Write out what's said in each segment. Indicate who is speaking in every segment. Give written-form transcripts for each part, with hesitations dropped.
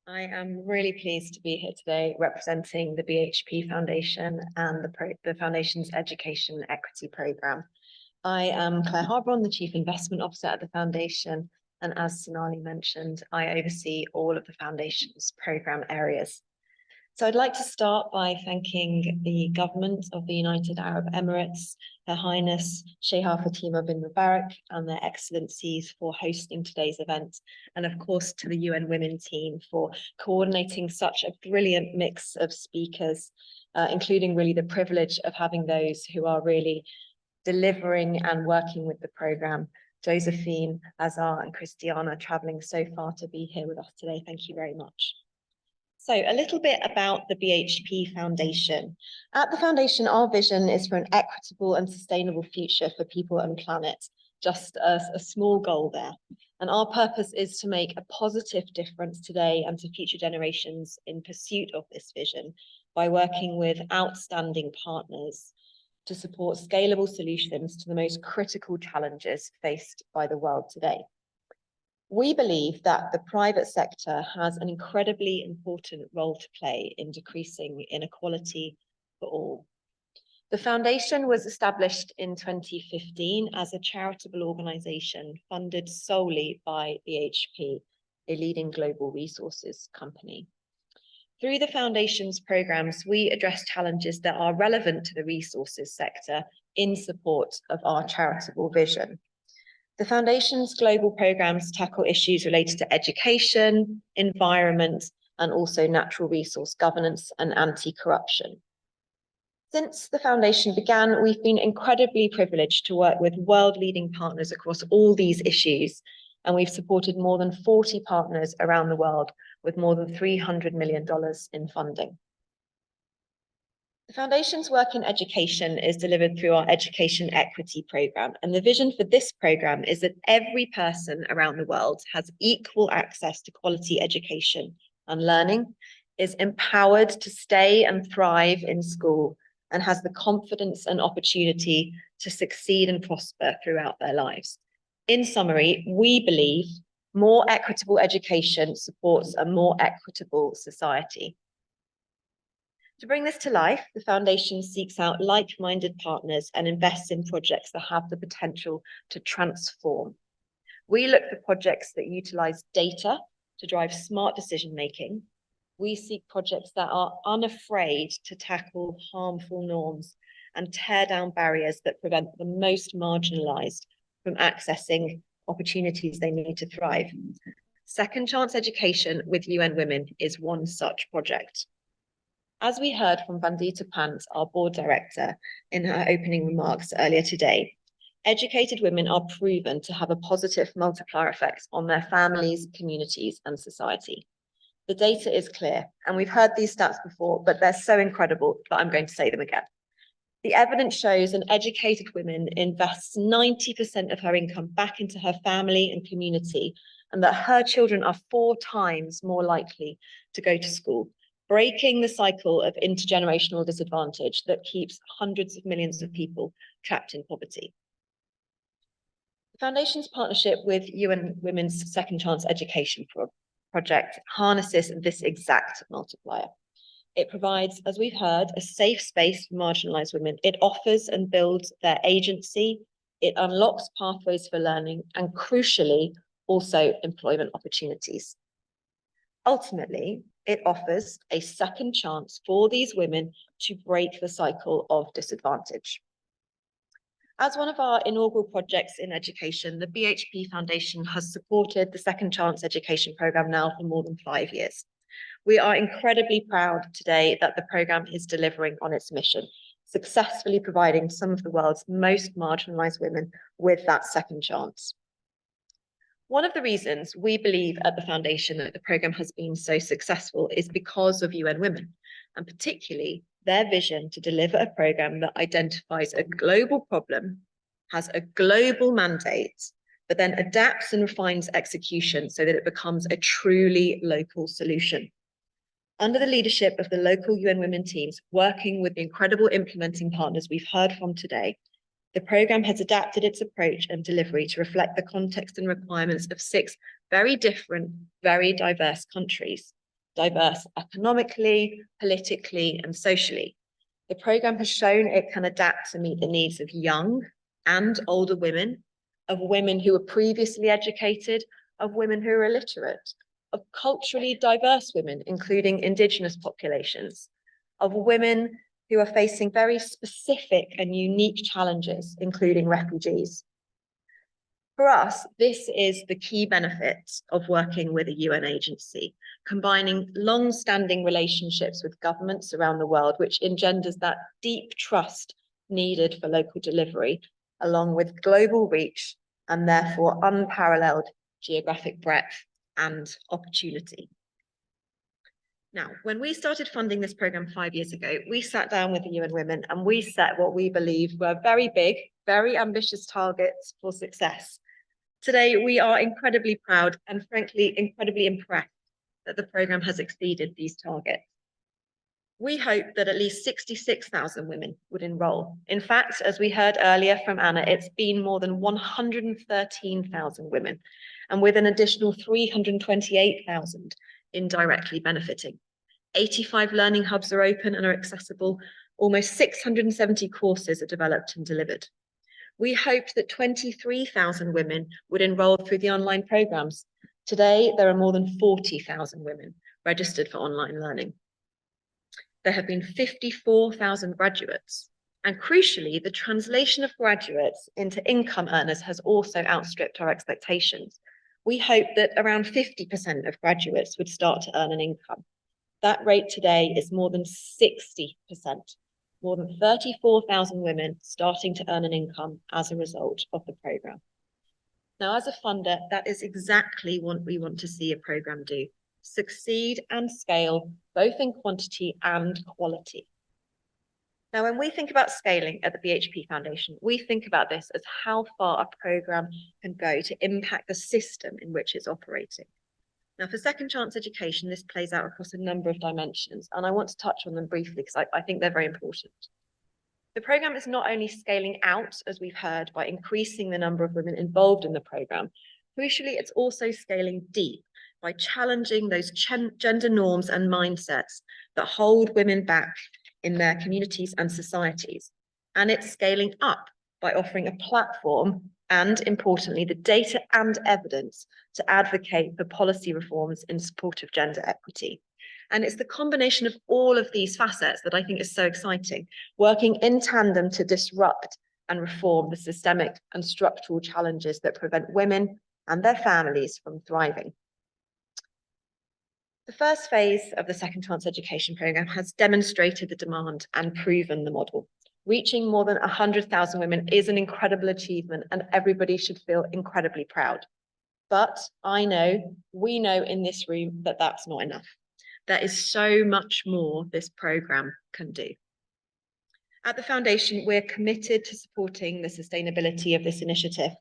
Speaker 1: I am really pleased to be here today representing the BHP Foundation and the Foundation's Education Equity Programme. I am Claire Harbron, the Chief Investment Officer at the Foundation, and as Sonali mentioned, I oversee all of the Foundation's programme areas. So I'd like to start by thanking the government of the United Arab Emirates, Her Highness Sheikha Fatima bin Mubarak and their excellencies for hosting today's event, and of course to the UN Women team for coordinating such a brilliant mix of speakers, including really the privilege of having those who are really delivering and working with the programme. Josephine, Azar and Christiana travelling so far to be here with us today. Thank you very much. So a little bit about the BHP Foundation. At the Foundation, our vision is for an equitable and sustainable future for people and planet, just as a small goal there. And our purpose is to make a positive difference today and to future generations in pursuit of this vision by working with outstanding partners to support scalable solutions to the most critical challenges faced by the world today. We believe that the private sector has an incredibly important role to play in decreasing inequality for all. The Foundation was established in 2015 as a charitable organisation funded solely by BHP, a leading global resources company. Through the Foundation's programmes, we address challenges that are relevant to the resources sector in support of our charitable vision. The Foundation's global programmes tackle issues related to education, environment, and also natural resource governance and anti-corruption. Since the Foundation began, we've been incredibly privileged to work with world-leading partners across all these issues, and we've supported more than 40 partners around the world with more than $300 million in funding. The Foundation's work in education is delivered through our Education Equity Programme, and the vision for this programme is that every person around the world has equal access to quality education and learning, is empowered to stay and thrive in school, and has the confidence and opportunity to succeed and prosper throughout their lives. In summary, we believe more equitable education supports a more equitable society. To bring this to life, the Foundation seeks out like-minded partners and invests in projects that have the potential to transform. We look for projects that utilise data to drive smart decision-making. We seek projects that are unafraid to tackle harmful norms and tear down barriers that prevent the most marginalised from accessing opportunities they need to thrive. Second Chance Education with UN Women is one such project. As we heard from Vandita Pant, our board director, in her opening remarks earlier today, educated women are proven to have a positive multiplier effect on their families, communities, and society. The data is clear, and we've heard these stats before, but they're so incredible that I'm going to say them again. The evidence shows an educated woman invests 90% of her income back into her family and community, and that her children are 4 times more likely to go to school, breaking the cycle of intergenerational disadvantage that keeps hundreds of millions of people trapped in poverty. The Foundation's partnership with UN Women's Second Chance Education project harnesses this exact multiplier. It provides, as we've heard, a safe space for marginalised women. It offers and builds their agency. It unlocks pathways for learning and, crucially, also employment opportunities. Ultimately, it offers a second chance for these women to break the cycle of disadvantage. As one of our inaugural projects in education, the BHP Foundation has supported the Second Chance Education Programme now for more than 5 years. We are incredibly proud today that the programme is delivering on its mission, successfully providing some of the world's most marginalised women with that second chance. One of the reasons we believe at the Foundation that the programme has been so successful is because of UN Women, and particularly their vision to deliver a programme that identifies a global problem, has a global mandate, but then adapts and refines execution so that it becomes a truly local solution. Under the leadership of the local UN Women teams, working with the incredible implementing partners we've heard from today, the programme has adapted its approach and delivery to reflect the context and requirements of 6 very different, very diverse countries. diverse economically, politically, and socially. The programme has shown it can adapt to meet the needs of young and older women, of women who were previously educated, of women who are illiterate, of culturally diverse women, including Indigenous populations, of women who are facing very specific and unique challenges, including refugees. For us, this is the key benefit of working with a UN agency, combining long-standing relationships with governments around the world, which engenders that deep trust needed for local delivery, along with global reach and therefore unparalleled geographic breadth and opportunity. Now, when we started funding this programme 5 years ago, we sat down with the UN Women and we set what we believe were very big, very ambitious targets for success. Today, we are incredibly proud and frankly, incredibly impressed that the programme has exceeded these targets. We hope that at least 66,000 women would enrol. In fact, as we heard earlier from Anna, it's been more than 113,000 women, and with an additional 328,000 indirectly benefiting. 85 learning hubs are open and are accessible. Almost 670 courses are developed and delivered. We hoped that 23,000 women would enrol through the online programs. Today, there are more than 40,000 women registered for online learning. There have been 54,000 graduates. And crucially, the translation of graduates into income earners has also outstripped our expectations. We hoped that around 50% of graduates would start to earn an income. That rate today is more than 60%, more than 34,000 women starting to earn an income as a result of the programme. Now, as a funder, that is exactly what we want to see a programme do: succeed and scale, both in quantity and quality. Now, when we think about scaling at the BHP Foundation, we think about this as how far a programme can go to impact the system in which it's operating. Now, for second chance education, this plays out across a number of dimensions, and I want to touch on them briefly because I think they're very important. The programme is not only scaling out, as we've heard, by increasing the number of women involved in the programme. Crucially, it's also scaling deep by challenging those gender norms and mindsets that hold women back in their communities and societies. And it's scaling up by offering a platform and, importantly, the data and evidence to advocate for policy reforms in support of gender equity. And it's the combination of all of these facets that I think is so exciting, working in tandem to disrupt and reform the systemic and structural challenges that prevent women and their families from thriving. The first phase of the Second Chance Education programme has demonstrated the demand and proven the model. Reaching more than 100,000 women is an incredible achievement and everybody should feel incredibly proud. But we know in this room that that's not enough. There is so much more this programme can do. At the Foundation, we're committed to supporting the sustainability of this initiative.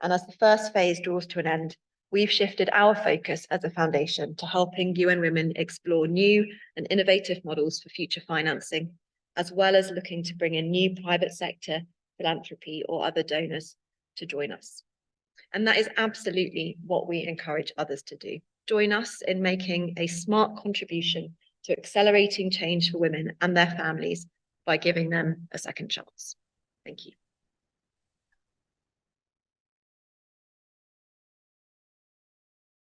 Speaker 1: And as the first phase draws to an end, we've shifted our focus as a foundation to helping UN Women explore new and innovative models for future financing, as well as looking to bring in new private sector, philanthropy, or other donors to join us. And that is absolutely what we encourage others to do. Join us in making a smart contribution to accelerating change for women and their families by giving them a second chance. Thank you.